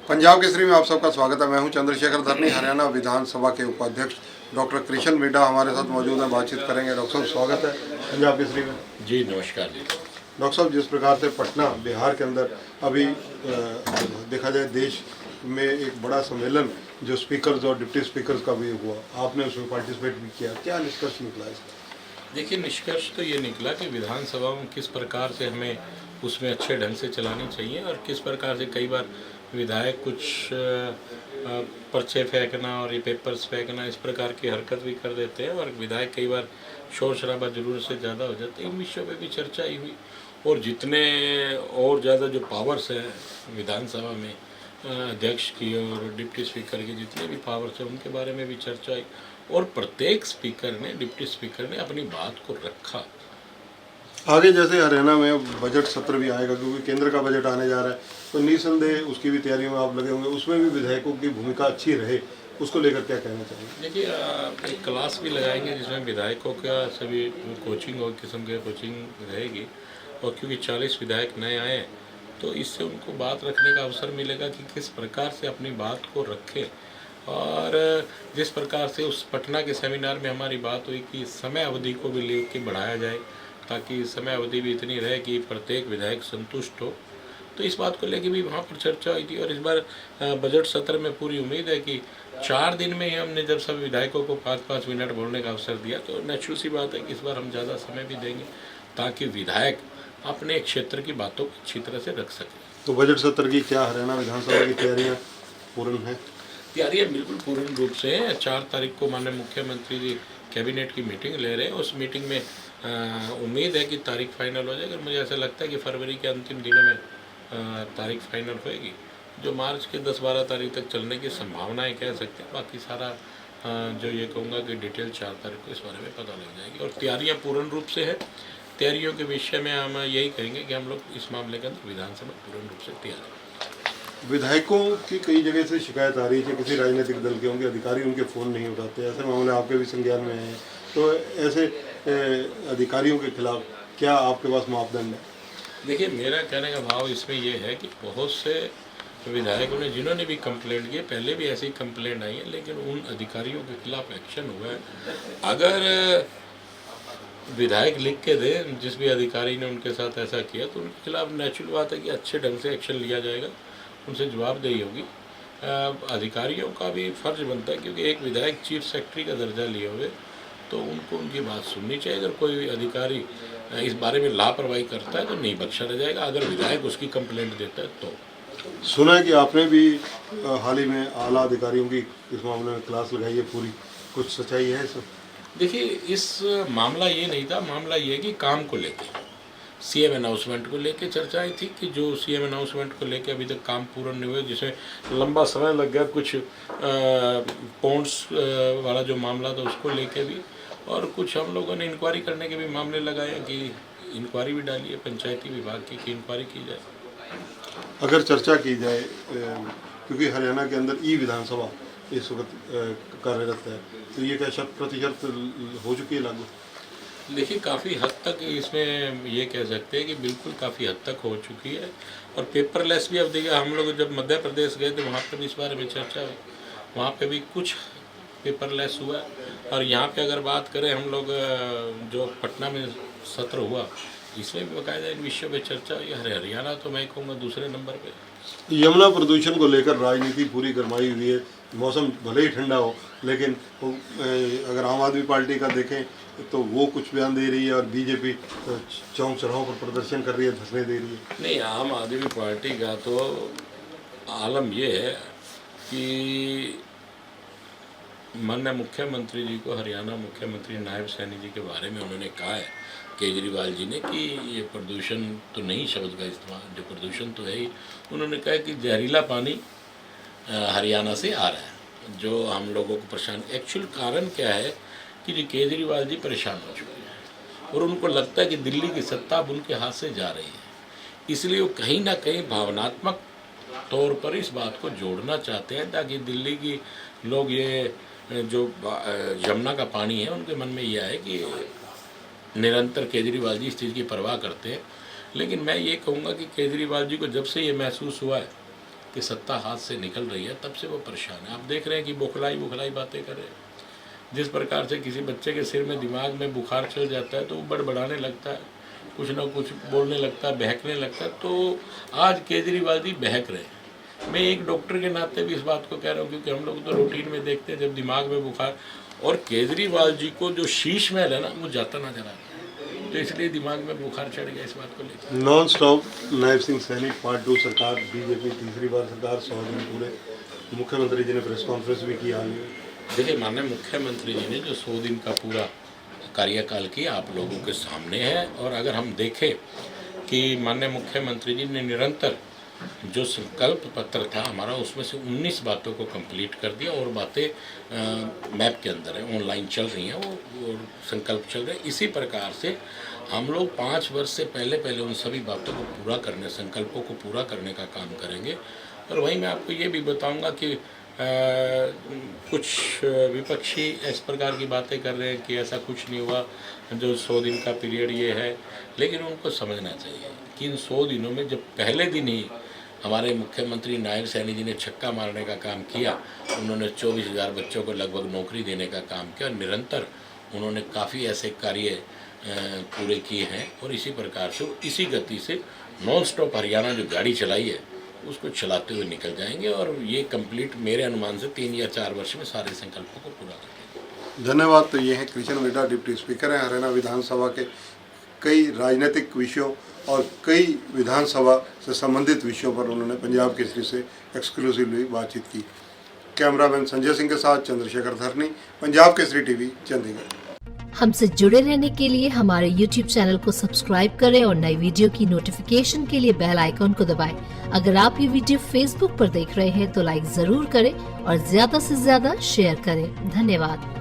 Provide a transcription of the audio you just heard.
पंजाब केसरी में आप सबका स्वागत है। मैं हूं चंद्रशेखर धरनी। हरियाणा विधानसभा के उपाध्यक्ष डॉक्टर कृष्ण मिड्डा हमारे साथ मौजूद हैं, बातचीत करेंगे। डॉक्टर साहब स्वागत है पंजाब केसरी में। जी नमस्कार जी। डॉक्टर साहब, जिस प्रकार से पटना बिहार के अंदर अभी देखा जाए देश में एक बड़ा सम्मेलन जो स्पीकर्स और डिप्टी स्पीकर्स का भी हुआ, आपने उसमें पार्टिसिपेट भी किया, क्या निष्कर्ष निकला इसका? देखिए, निष्कर्ष तो ये निकला कि विधानसभा में किस प्रकार से हमें उसमें अच्छे ढंग से चलानी चाहिए और किस प्रकार से कई बार विधायक कुछ पर्चे फेंकना और ये पेपर्स फेंकना इस प्रकार की हरकत भी कर देते हैं और विधायक कई बार शोर शराबा ज़रूरत से ज़्यादा हो जाता है। इन विषयों पे भी चर्चा ही हुई और जितने और ज़्यादा जो पावर्स हैं विधानसभा में अध्यक्ष की और डिप्टी स्पीकर की जितने भी पावर्स हैं उनके बारे में भी चर्चा हुई और प्रत्येक स्पीकर ने डिप्टी स्पीकर ने अपनी बात को रखा। आगे जैसे हरियाणा में बजट सत्र भी आएगा, क्योंकि केंद्र का बजट आने जा रहा है, तो निसंदेह उसकी भी तैयारियों में आप लगे होंगे, उसमें भी विधायकों की भूमिका अच्छी रहे, उसको लेकर क्या कहना चाहेंगे? देखिए, एक क्लास भी लगाएंगे जिसमें विधायकों का सभी कोचिंग और किस्म की कोचिंग रहेगी और क्योंकि 40 विधायक नए आए हैं तो इससे उनको बात रखने का अवसर मिलेगा कि किस प्रकार से अपनी बात को रखें। और जिस प्रकार से उस पटना के सेमिनार में हमारी बात हुई कि समय अवधि को भी लेकर बढ़ाया जाए ताकि समय अवधि भी इतनी रहे कि प्रत्येक विधायक संतुष्ट हो, तो इस बात को लेकर भी वहाँ पर चर्चा हुई थी। और इस बार बजट सत्र में पूरी उम्मीद है कि 4 दिन में ही हमने जब सब विधायकों को 5-5 मिनट बोलने का अवसर दिया तो नेचुरल सी बात है कि इस बार हम ज़्यादा समय भी देंगे ताकि विधायक अपने क्षेत्र की बातों को अच्छी तरह से रख सकें। तो बजट सत्र की क्या हरियाणा विधानसभा की तैयारियाँ पूर्ण हैं? तैयारियाँ बिल्कुल पूर्ण रूप से हैं। 4 तारीख को माननीय मुख्यमंत्री जी कैबिनेट की मीटिंग ले रहे हैं। उस मीटिंग में उम्मीद है कि तारीख फाइनल हो जाएगी। मुझे ऐसा लगता है कि फरवरी के अंतिम दिनों में तारीख फाइनल होएगी, जो मार्च के 10-12 तारीख तक चलने की संभावनाएं कह सकते हैं। बाकी सारा जो ये कहूँगा कि डिटेल 4 तारीख को इस बारे में पता लग जाएगी और तैयारियाँ पूर्ण रूप से है। तैयारियों के विषय में हम यही कहेंगे कि हम लोग इस मामले के अंदर विधानसभा पूर्ण रूप से तैयार हैं। विधायकों की कई जगह से शिकायत आ रही है, किसी राजनीतिक दल के होंगे अधिकारी उनके फ़ोन नहीं उठाते, ऐसे मामले आपके भी संज्ञान में हैं, तो ऐसे अधिकारियों के खिलाफ क्या आपके पास मापदंड है? देखिए, मेरा कहने का भाव इसमें यह है कि बहुत से विधायकों ने जिन्होंने भी कंप्लेंट की, पहले भी ऐसी कंप्लेंट आई है, लेकिन उन अधिकारियों के खिलाफ एक्शन हुआ है। अगर विधायक लिख के दे जिस भी अधिकारी ने उनके साथ ऐसा किया तो उनके खिलाफ नेचुरल बात है कि अच्छे ढंग से एक्शन लिया जाएगा, उनसे जवाबदेही होगी। अधिकारियों का भी फर्ज बनता है क्योंकि एक विधायक चीफ सेक्रेटरी का दर्जा लिए हुए तो उनको उनकी बात सुननी चाहिए। अगर कोई अधिकारी इस बारे में लापरवाही करता है तो नहीं बख्शा रह जाएगा, अगर विधायक उसकी कंप्लेंट देता है तो। सुना है कि आपने भी हाल ही में आला अधिकारियों की इस मामले में क्लास लगाई है पूरी, कुछ सच्चाई है इसमें? देखिए, इस मामला ये नहीं था, मामला ये है कि काम को लेके सीएम अनाउंसमेंट को लेके चर्चा आई थी कि जो सीएम अनाउंसमेंट को लेके अभी तक काम पूर्ण नहीं हुए, जिसमें लंबा समय लग गया, कुछ पॉन्ड्स वाला जो मामला था उसको लेके भी, और कुछ हम लोगों ने इंक्वायरी करने के भी मामले लगाए कि इंक्वायरी भी डाली है पंचायती विभाग की इंक्वायरी की जाए। अगर चर्चा की जाए, क्योंकि हरियाणा के अंदर ई विधानसभा इस वक्त कार्यरत है, तो ये क्या 100% हो चुकी है लागू? देखिए, काफ़ी हद तक इसमें ये कह सकते हैं कि बिल्कुल काफ़ी हद तक हो चुकी है और पेपरलेस भी। अब देखिए, हम लोग जब मध्य प्रदेश गए थे वहाँ पर भी इस बारे में चर्चा हुई, वहाँ पे भी कुछ पेपरलेस हुआ। और यहाँ पे अगर बात करें हम लोग जो पटना में सत्र हुआ इसमें भी बाकायदा इन विषयों पे चर्चा हुई। हरियाणा तो मैं कहूँगा दूसरे नंबर पे। यमुना प्रदूषण को लेकर राजनीति पूरी गरमाई हुई है। मौसम भले ही ठंडा हो, लेकिन अगर आम आदमी पार्टी का देखें तो वो कुछ बयान दे रही है और बीजेपी चौक चौराहों पर प्रदर्शन कर रही है, धरने दे रही है। नहीं, आम आदमी पार्टी का तो आलम ये है कि माननीय मुख्यमंत्री जी को, हरियाणा मुख्यमंत्री नायब सैनी जी के बारे में उन्होंने कहा है केजरीवाल जी ने कि ये प्रदूषण तो नहीं शब्द का इस्तेमाल, जो प्रदूषण तो है ही। उन्होंने कहा कि जहरीला पानी हरियाणा से आ रहा है जो हम लोगों को परेशान। एक्चुअल कारण क्या है कि जो केजरीवाल जी परेशान हो चुके हैं और उनको लगता है कि दिल्ली की सत्ता अब उनके हाथ से जा रही है, इसलिए वो कहीं ना कहीं भावनात्मक तौर पर इस बात को जोड़ना चाहते हैं ताकि दिल्ली की लोग ये जो यमुना का पानी है उनके मन में यह है कि निरंतर केजरीवाल जी इस चीज़ की परवाह करते हैं। लेकिन मैं ये कहूँगा कि केजरीवाल जी को जब से ये महसूस हुआ है कि सत्ता हाथ से निकल रही है, तब से वो परेशान है। आप देख रहे हैं कि बौखलाई बातें कर रहे हैं। जिस प्रकार से किसी बच्चे के सिर में दिमाग में बुखार चढ़ जाता है तो वो बड़बड़ाने लगता है, कुछ ना कुछ बोलने लगता है, बहकने लगता है। तो आज केजरीवाल जी बहक रहे हैं। मैं एक डॉक्टर के नाते भी इस बात को कह रहा हूँ, क्योंकि हम लोग तो रूटीन में देखते हैं जब दिमाग में बुखार, और केजरीवाल जी को जो शीश महल है ना वो जाता नजर आता है, तो इसलिए दिमाग में बुखार चढ़ गया इस बात को लेकर। Non stop Nayab Singh Saini part 2 सरकार, बीजेपी तीसरी बार सरकार, 100 दिन पूरे। मुख्यमंत्री जी ने प्रेस कॉन्फ्रेंस भी किया। देखिए, माननीय मुख्यमंत्री जी ने जो 100 दिन का पूरा कार्यकाल किया आप लोगों के सामने है। और अगर हम देखें कि माननीय मुख्यमंत्री जी ने निरंतर जो संकल्प पत्र था हमारा, उसमें से 19 बातों को कंप्लीट कर दिया, और बातें मैप के अंदर है, ऑनलाइन चल रही हैं, वो संकल्प चल रहे हैं। इसी प्रकार से हम लोग 5 वर्ष से पहले उन सभी बातों को पूरा करने, संकल्पों को पूरा करने का काम करेंगे। और वहीं मैं आपको ये भी बताऊंगा कि कुछ विपक्षी इस प्रकार की बातें कर रहे हैं कि ऐसा कुछ नहीं हुआ, जो 100 दिन का पीरियड ये है। लेकिन उनको समझना चाहिए कि इन 100 दिनों में जब पहले दिन ही हमारे मुख्यमंत्री नायब सैनी जी ने छक्का मारने का काम किया, उन्होंने 24,000 बच्चों को लगभग नौकरी देने का काम किया। निरंतर उन्होंने काफ़ी ऐसे कार्य पूरे किए हैं, और इसी प्रकार से इसी गति से नॉन स्टॉप हरियाणा जो गाड़ी चलाई है उसको चलाते हुए निकल जाएंगे, और ये कंप्लीट मेरे अनुमान से 3 या 4 वर्ष में सारे संकल्पों को पूरा करेंगे। धन्यवाद। तो ये हैं कृष्ण वेदा, डिप्टी स्पीकर हैं हरियाणा विधानसभा के। कई राजनीतिक विषयों और कई विधानसभा से संबंधित विषयों पर उन्होंने पंजाब केसरी से एक्सक्लूसिवली बातचीत की। कैमरामैन संजय सिंह के साथ चंद्रशेखर धरनी, पंजाब केसरी टीवी, चंडीगढ़। हमसे जुड़े रहने के लिए हमारे YouTube चैनल को सब्सक्राइब करें और नई वीडियो की नोटिफिकेशन के लिए बेल आइकॉन को दबाएं। अगर आप ये वीडियो Facebook पर देख रहे हैं तो लाइक जरूर करें और ज्यादा से ज्यादा शेयर करें। धन्यवाद।